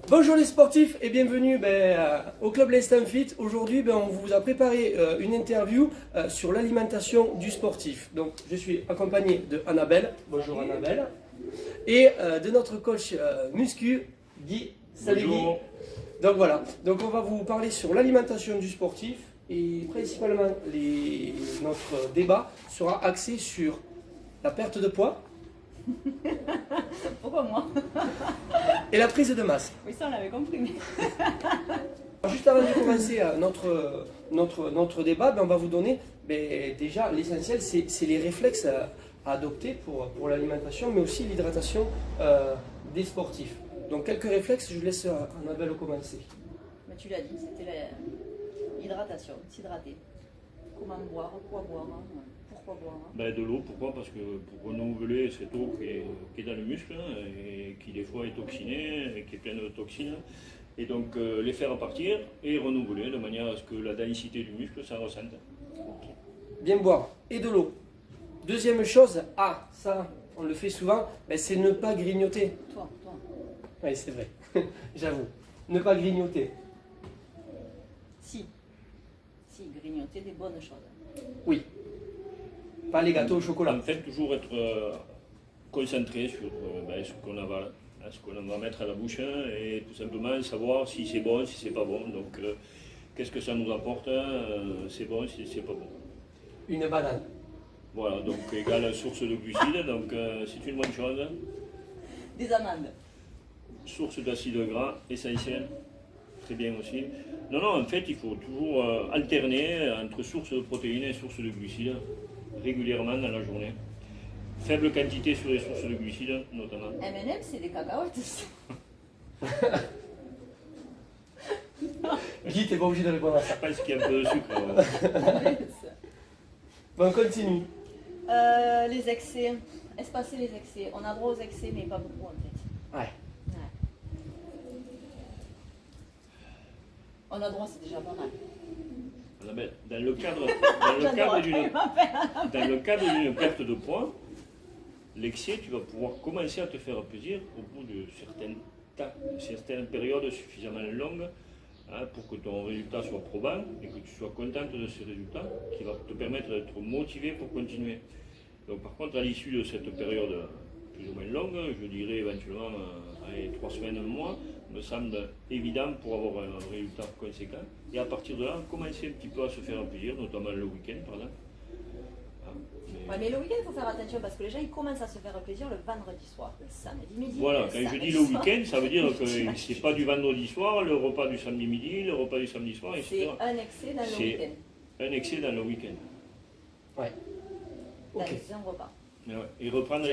Bonjour les sportifs et bienvenue au Club l'Instant Fit. Aujourd'hui, on vous a préparé une interview sur l'alimentation du sportif. Donc, je suis accompagné de Annabelle. Bonjour Annabelle. Et de notre coach muscu, Guy. Salut Guy. Donc voilà, donc on va vous parler sur l'alimentation du sportif et principalement notre débat sera axé sur la perte de poids. Pourquoi moi? Et la prise de masse. Oui, ça on l'avait compris. Mais... Juste avant de commencer notre débat, on va vous donner déjà l'essentiel, c'est les réflexes à adopter pour l'alimentation, mais aussi l'hydratation des sportifs. Donc quelques réflexes, je laisse Annabelle commencer. Mais tu l'as dit, c'était l'hydratation, s'hydrater. Comment boire, quoi boire, pourquoi boire. De l'eau, pourquoi? Parce que pour renouveler cette eau qui est dans le muscle et qui des fois est toxinée, et qui est pleine de toxines, et donc les faire partir et renouveler de manière à ce que la densité du muscle s'en ressente. Okay. Bien boire et de l'eau. Deuxième chose, ça on le fait souvent, c'est ne pas grignoter. Toi. Oui, c'est vrai, j'avoue. Ne pas grignoter. Si, grignoter des bonnes choses. Oui. Pas les gâteaux au chocolat. En fait, toujours être concentré sur ce qu'on avale, ce qu'on va mettre à la bouche et tout simplement savoir si c'est bon, si c'est pas bon. Donc, qu'est-ce que ça nous apporte, c'est bon, si c'est pas bon. Une banane. Voilà, donc égale source de glucides, donc c'est une bonne chose. Des amandes. Source d'acides gras, essentiel, très bien aussi. Non, en fait, il faut toujours alterner entre source de protéines et source de glucides régulièrement dans la journée. Faible quantité sur les sources de glucides, notamment. M&M, c'est des cacahuètes. Guy, t'es pas obligé de répondre à ça. Je pense qu'il y a un peu de sucre. Bon, on continue. Les excès, espacer les excès. On a droit aux excès, mais pas beaucoup en fait. Ouais. On a droit, c'est déjà pas mal. Dans le cadre d'une perte de poids, l'excès, tu vas pouvoir commencer à te faire plaisir au bout de certaines périodes suffisamment longues pour que ton résultat soit probant et que tu sois contente de ces résultats, qui va te permettre d'être motivé pour continuer. Donc par contre, à l'issue de cette période plus ou moins longue, je dirais éventuellement 3 semaines, un mois, me semble évident pour avoir un résultat conséquent. Et à partir de là, commencer un petit peu à se faire plaisir, notamment le week-end, par exemple. Mais le week-end, il faut faire attention parce que les gens ils commencent à se faire plaisir le vendredi soir, le samedi midi. Voilà, quand je dis le week-end, ça veut dire que c'est pas du vendredi soir, le repas du samedi midi, le repas du samedi soir, etc. C'est un excès dans le week-end. Un excès dans le week-end. Ouais. Dans Ok. un repas. Et reprendre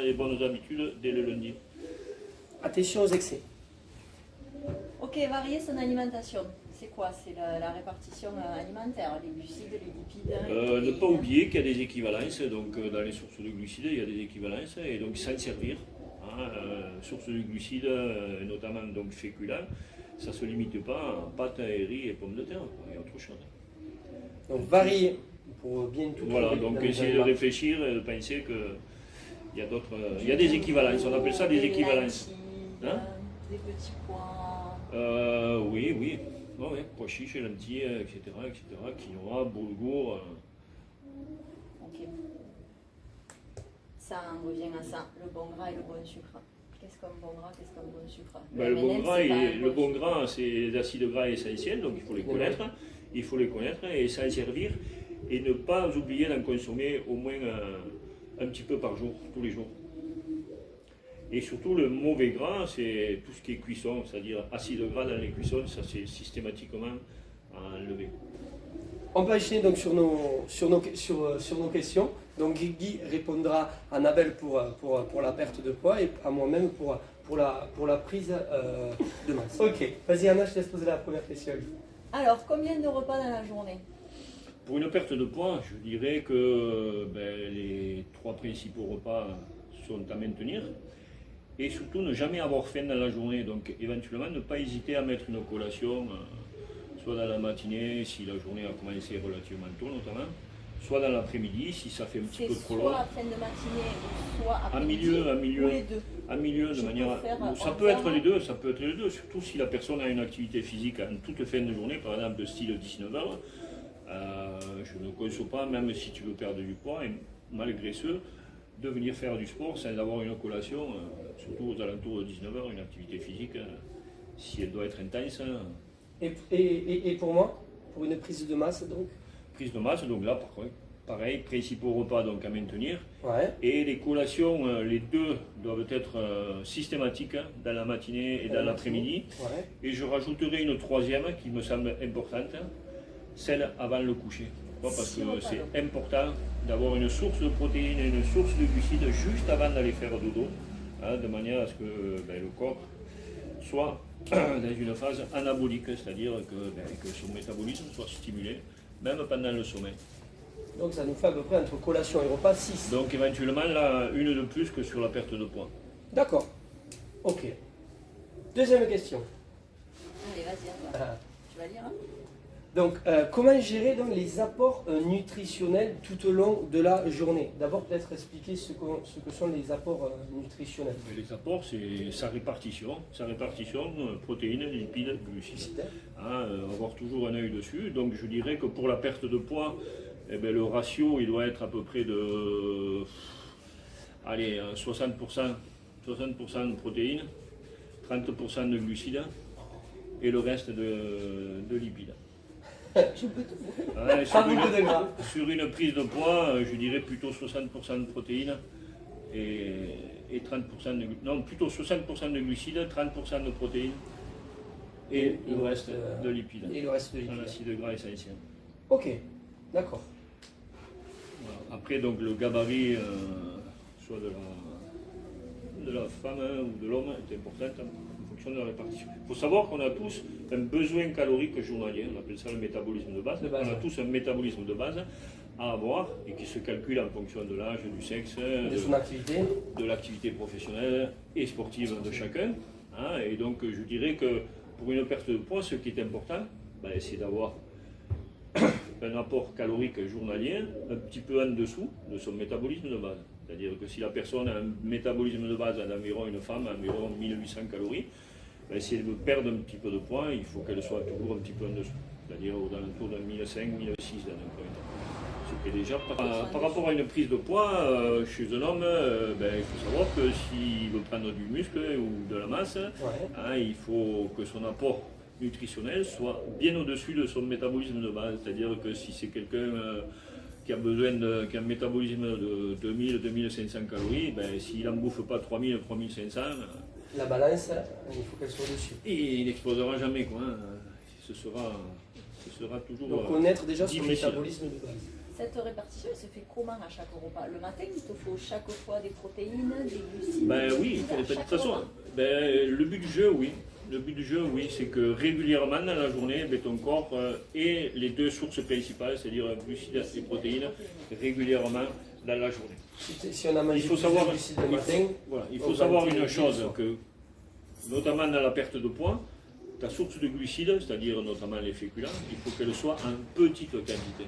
les bonnes habitudes dès le lundi. Attention aux excès. Ok, varier son alimentation. C'est quoi? C'est la répartition alimentaire, les glucides, les lipides. Ne pas oublier qu'il y a des équivalences, donc dans les sources de glucides, il y a des équivalences, et donc s'en servir. Sources de glucides, notamment donc féculents, ça ne se limite pas à pâtes, riz et pommes de terre, il y a autre chose. Donc varier pour bien tout. Voilà, donc essayer de réfléchir et de penser qu'il y a d'autres. Il y a des équivalences, on appelle ça des équivalences. Des petits pois. Oui. Pois chiches, lentilles, etc. Quinoa, boulgour. Ok. Ça, on revient à ça, le bon gras et le bon sucre. Qu'est-ce qu'un bon gras, qu'est-ce qu'un bon sucre? Le bon gras, c'est des acides gras essentiels, donc il faut les connaître. Il faut les connaître et s'en servir. Et ne pas oublier d'en consommer au moins un petit peu par jour, tous les jours. Et surtout, le mauvais gras, c'est tout ce qui est cuisson, c'est-à-dire acide gras dans les cuissons, ça c'est systématiquement à enlever. On va enchaîner donc sur nos questions. Donc Guy répondra à Annabelle pour la perte de poids et à moi-même pour la prise de masse. Ok, vas-y Anna, je te laisse poser la première question. Alors, combien de repas dans la journée? Pour une perte de poids, je dirais que les 3 principaux repas sont à maintenir. Et surtout, ne jamais avoir faim dans la journée. Donc, éventuellement, ne pas hésiter à mettre une collation, soit dans la matinée, si la journée a commencé relativement tôt, notamment, soit dans l'après-midi, si ça fait un petit peu trop long. Soit à fin de matinée, soit après-midi. À milieu. Ou les deux. à milieu, de Je manière. peux faire Ça en peut être termes- les deux, ça peut être les deux, surtout si la personne a une activité physique en toute fin de journée, par exemple de style 19 heures. Je ne conçois pas, même si tu veux perdre du poids, et malgré ce, de venir faire du sport sans avoir une collation, surtout aux alentours de 19 heures, une activité physique, si elle doit être intense. Et pour moi, pour une prise de masse, donc. Prise de masse, donc là, par contre, pareil, principaux repas donc à maintenir. Ouais. Et les collations, les deux doivent être systématiques dans la matinée et dans l'après-midi. Ouais. Et je rajouterai une troisième qui me semble importante, celle avant le coucher. Pourquoi? Parce que c'est important d'avoir une source de protéines et une source de glucides juste avant d'aller faire dodo, hein, de manière à ce que le corps soit dans une phase anabolique, c'est-à-dire que son métabolisme soit stimulé, même pendant le sommeil. Donc ça nous fait à peu près entre collation et repas 6. Donc éventuellement, là, une de plus que sur la perte de poids. D'accord. Ok. Deuxième question. Allez, vas-y, attends. Tu vas lire, hein? Donc, comment gérer donc, les apports nutritionnels tout au long de la journée? D'abord, peut-être expliquer ce que sont les apports nutritionnels. Les apports, c'est sa répartition, protéines, lipides, glucides. Hein, avoir toujours un œil dessus. Donc je dirais que pour la perte de poids, eh bien, le ratio il doit être à peu près de 60% de protéines, 30% de glucides et le reste de lipides. Je peux tout. Ouais, Pas beaucoup de gras. sur une prise de poids, je dirais plutôt 60% de protéines et 30% de non, plutôt 60% de glucides, 30% de protéines et le reste de lipides. Et le reste de Un lipides. acide gras essentiel. Ok, d'accord. Voilà. Après, donc, le gabarit, soit de la femme ou de l'homme, est important en fonction de la répartition. Il faut savoir qu'on a tous un besoin calorique journalier, on appelle ça le métabolisme de base. De base, On a ouais. tous un métabolisme de base à avoir et qui se calcule en fonction de l'âge, du sexe, De son activité. de l'activité professionnelle et sportive de chacun. Hein. Et donc, je dirais que pour une perte de poids, ce qui est important, c'est d'avoir un apport calorique journalier un petit peu en dessous de son métabolisme de base. C'est-à-dire que si la personne a un métabolisme de base d'environ, une femme, environ 1800 calories, si elle veut perdre un petit peu de poids, il faut qu'elle soit toujours un petit peu en dessous. C'est-à-dire aux alentours de 1500, 1600 dans un premier temps. Ce qui est déjà par rapport à une prise de poids chez un homme, il faut savoir que s'il veut prendre du muscle ou de la masse, Ouais. il faut que son apport nutritionnel soit bien au-dessus de son métabolisme de base. C'est-à-dire que si c'est quelqu'un qui a qui a un métabolisme de 2000-2500 calories, s'il n'en bouffe pas 3000-3500, La balance, il faut qu'elle soit dessus. il n'explosera jamais, quoi. Hein. Ce sera toujours Donc connaître déjà son difficile. métabolisme de base. Cette répartition, elle se fait comment à chaque repas? Le matin, il te faut chaque fois des protéines, des glucides. Oui, à de toute chaque façon, repas. le but du jeu, oui. Le but du jeu, oui, c'est que régulièrement dans la journée, ton corps ait les deux sources principales, c'est-à-dire glucides et protéines, régulièrement dans la journée. Si on a mangé Il faut plus savoir, de glucides le matin, il faut on savoir va une intégrer chose, le soir. que notamment dans la perte de poids, ta source de glucides, c'est-à-dire notamment les féculents, il faut qu'elle soit en petite quantité,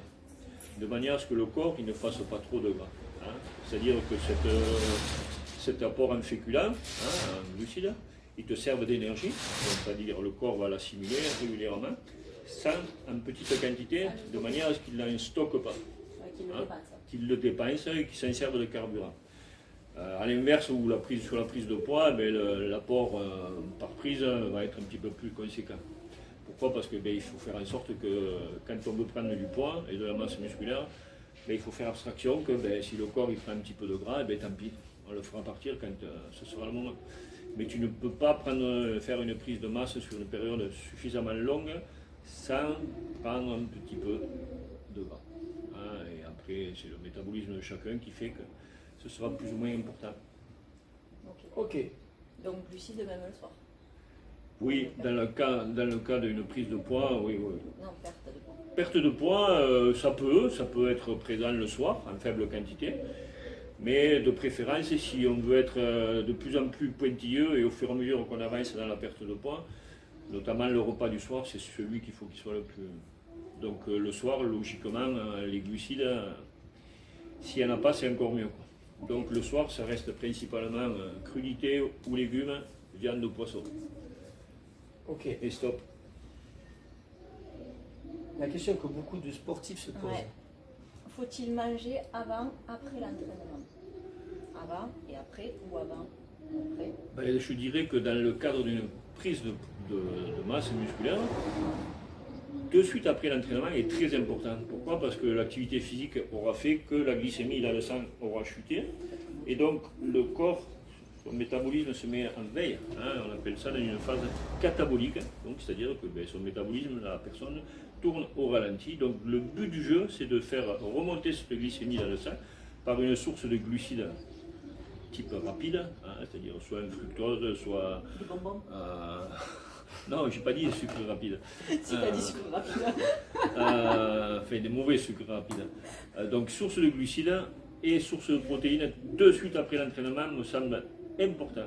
de manière à ce que le corps il ne fasse pas trop de gras. Hein. C'est-à-dire que cet apport en féculents, en glucides, il te servent d'énergie, donc c'est-à-dire le corps va l'assimiler régulièrement, sans en petite quantité, de manière à ce qu'il n'en stocke pas, Ouais, qui le hein. dépasse. qu'il le dépense et qu'il s'en serve de carburant. À l'inverse, où sur la prise de poids, l'apport par prise va être un petit peu plus conséquent. Pourquoi? Parce que il faut faire en sorte que quand on veut prendre du poids et de la masse musculaire, il faut faire abstraction que si le corps il prend un petit peu de gras, tant pis, on le fera partir quand ce sera le moment. Mais tu ne peux pas faire une prise de masse sur une période suffisamment longue sans prendre un petit peu de gras. Hein, et après, c'est le métabolisme de chacun qui fait que ce sera plus ou moins important. Ok. Donc glucides même le soir. Oui, dans le cas d'une prise de poids, oui. Non, perte de poids. Perte de poids, ça peut être présent le soir, en faible quantité, mais de préférence, si on veut être de plus en plus pointilleux et au fur et à mesure qu'on avance dans la perte de poids, notamment le repas du soir, c'est celui qu'il faut qu'il soit le plus... Donc le soir, logiquement, les glucides, s'il n'y en a pas, c'est encore mieux, quoi. Donc le soir, ça reste principalement crudités ou légumes, viande ou poisson. Ok. Et stop. La question que beaucoup de sportifs se posent. Ouais. Faut-il manger avant, après l'entraînement? Avant et après ou avant, après? Ben, je dirais que dans le cadre d'une prise de masse musculaire, de suite après l'entraînement est très important. Pourquoi? Parce que l'activité physique aura fait que la glycémie dans le sang aura chuté. Et donc le corps, son métabolisme se met en veille. Hein, on appelle ça dans une phase catabolique. Donc c'est-à-dire que son métabolisme, la personne, tourne au ralenti. Donc le but du jeu, c'est de faire remonter cette glycémie dans le sang par une source de glucides type rapide, hein, c'est-à-dire soit un fructose, soit... Des bonbons? Non, j'ai pas dit sucre rapide. C'est pas dit sucre rapide. Enfin, des mauvais sucres rapides. Donc, source de glucides et source de protéines de suite après l'entraînement me semble important.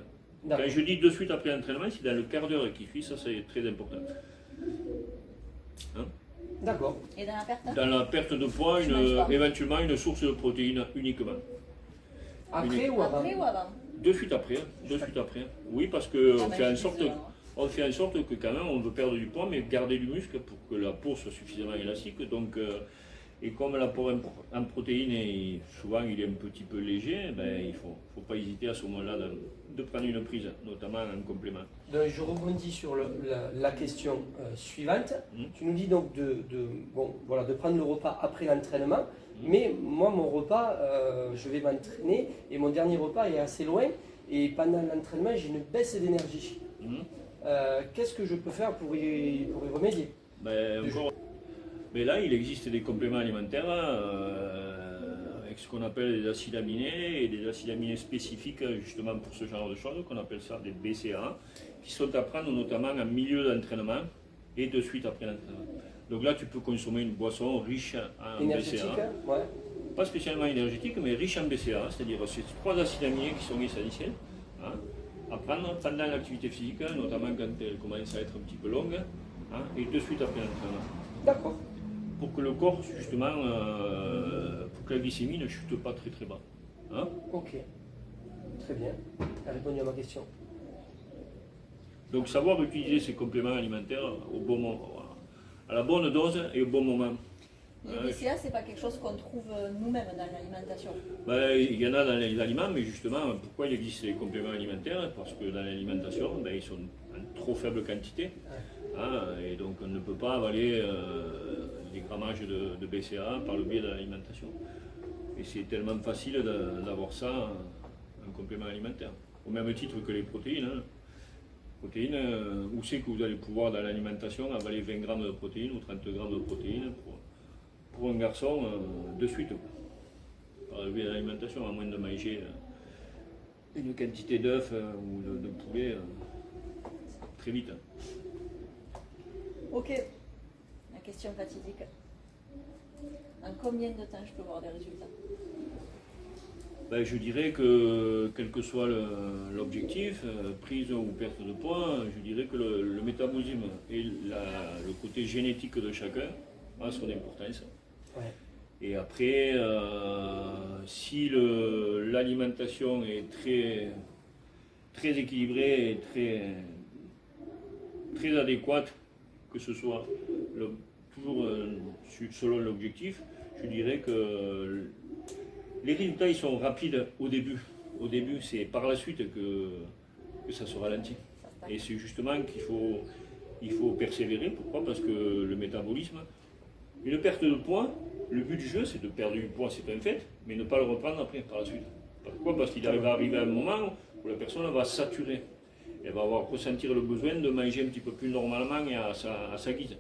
Quand je dis de suite après l'entraînement, c'est dans le quart d'heure qui suit, ça c'est très important. Hein? D'accord. Et dans la perte? Dans la perte de poids, éventuellement une source de protéines uniquement. Après ou avant? Après ou avant? De suite après. De suite après. Oui, parce qu'on fait en sorte... On fait en sorte que quand même on veut perdre du poids mais garder du muscle pour que la peau soit suffisamment élastique. Donc, et comme l'apport en protéines est souvent il est un petit peu léger, ben, il ne faut pas hésiter à ce moment-là de prendre une prise, notamment en complément. Donc, je rebondis sur la question suivante. Tu nous dis donc de prendre le repas après l'entraînement, mais moi mon repas, je vais m'entraîner et mon dernier repas est assez loin et pendant l'entraînement j'ai une baisse d'énergie. Qu'est-ce que je peux faire pour y remédier? Mais là, il existe des compléments alimentaires avec ce qu'on appelle des acides aminés et des acides aminés spécifiques justement pour ce genre de choses, qu'on appelle ça des BCAA, qui sont à prendre notamment en milieu d'entraînement et de suite après l'entraînement. Donc là, tu peux consommer une boisson riche en BCAA. Ouais. Pas spécialement énergétique, mais riche en BCAA, c'est-à-dire ces trois acides aminés qui sont essentiels. Hein, à prendre pendant l'activité physique, notamment quand elle commence à être un petit peu longue, hein, et de suite après l'entraînement. D'accord. Pour que le corps, justement, pour que la glycémie ne chute pas très très bas. Hein. Ok. Très bien. Tu as répondu à ma question. Donc savoir utiliser ces compléments alimentaires au bon moment, à la bonne dose et au bon moment. Les BCA, c'est pas quelque chose qu'on trouve nous-mêmes dans l'alimentation? Il y en a dans les aliments, mais justement, pourquoi il existe les compléments alimentaires? Parce que dans l'alimentation, ils sont en trop faible quantité. Hein, et donc on ne peut pas avaler les grammages de BCA par le biais de l'alimentation. Et c'est tellement facile d'avoir ça en complément alimentaire. Au même titre que les protéines. Hein. Protéines, où c'est que vous allez pouvoir dans l'alimentation avaler 20 grammes de protéines ou 30 grammes de protéines pour un garçon de suite, par le biais de l'alimentation, à moins de manger une quantité d'œufs ou de poulet très vite. Ok, la question fatidique. En combien de temps je peux voir des résultats? Je dirais que quel que soit l'objectif, prise ou perte de poids, je dirais que le métabolisme et le côté génétique de chacun a son importance. Ouais. Et après, si l'alimentation est très équilibrée et très adéquate, que ce soit toujours selon l'objectif, je dirais que les résultats ils sont rapides au début. Au début, c'est par la suite que ça se ralentit. Et c'est justement qu'il faut persévérer. Pourquoi? Parce que le métabolisme, une perte de poids, le but du jeu, c'est de perdre du poids, c'est un fait, mais ne pas le reprendre après, par la suite. Pourquoi? Parce qu'il va arriver un moment où la personne va saturer. Elle va ressentir le besoin de manger un petit peu plus normalement et à sa guise.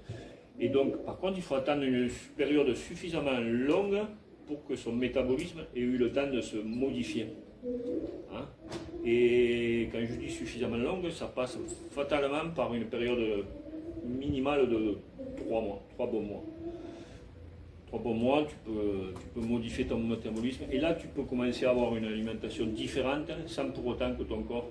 Et donc, par contre, il faut attendre une période suffisamment longue pour que son métabolisme ait eu le temps de se modifier. Hein? Et quand je dis suffisamment longue, ça passe fatalement par une période minimale de 3 mois, 3 bons mois. 3 bons mois, tu peux modifier ton métabolisme et là tu peux commencer à avoir une alimentation différente sans pour autant que ton corps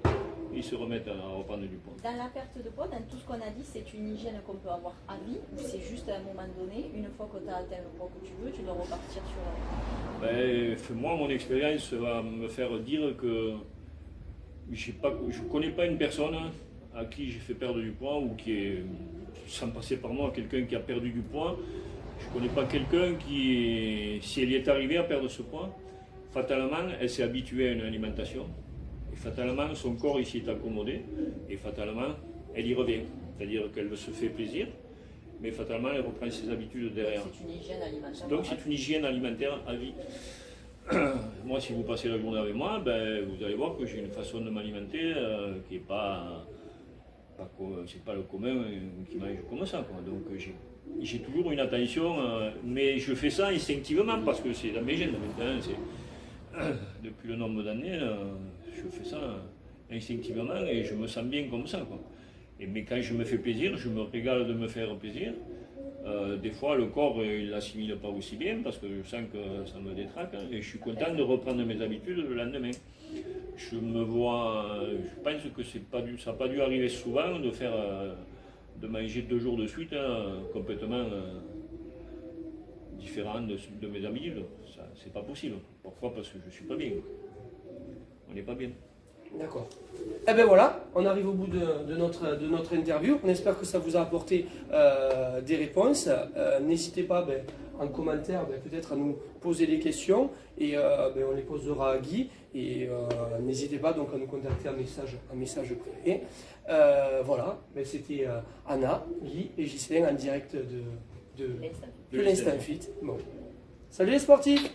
ils se remettent à reprendre du poids. Dans la perte de poids, dans tout ce qu'on a dit, c'est une hygiène qu'on peut avoir à vie ou c'est juste à un moment donné, une fois que tu as atteint le poids que tu veux, tu dois repartir sur... Moi, mon expérience va me faire dire que je ne connais pas une personne à qui j'ai fait perdre du poids ou qui est, sans passer par moi, quelqu'un qui a perdu du poids. Je ne connais pas quelqu'un qui, si elle y est arrivée à perdre ce poids, fatalement, elle s'est habituée à une alimentation. Et fatalement, son corps il s'y est accommodé. Et fatalement, elle y revient. C'est-à-dire qu'elle se fait plaisir, mais fatalement, elle reprend ses habitudes derrière. C'est une hygiène alimentaire. Donc c'est une hygiène alimentaire à vie. Moi, si vous passez la journée avec moi, vous allez voir que j'ai une façon de m'alimenter qui n'est pas c'est pas le commun qui mange comme ça, quoi. Donc j'ai toujours une attention, mais je fais ça instinctivement parce que c'est dans mes gènes maintenant. Depuis le nombre d'années, je fais ça instinctivement et je me sens bien comme ça, quoi. Mais quand je me fais plaisir, je me régale de me faire plaisir. Des fois, le corps il l'assimile pas aussi bien parce que je sens que ça me détraque, hein, et je suis content de reprendre mes habitudes le lendemain. Je pense que ça n'a pas dû arriver souvent de manger 2 jours de suite complètement différent de mes habitudes. C'est pas possible. Parfois parce que je suis pas bien. On n'est pas bien. D'accord. Eh bien voilà, on arrive au bout de notre interview. On espère que ça vous a apporté des réponses. N'hésitez pas en commentaire peut-être à nous poser des questions et on les posera à Guy. Et n'hésitez pas donc à nous contacter en message privé. Voilà, c'était Anna, Guy et Ghislain en direct de l'Instant Fit. Bon. Salut les sportifs!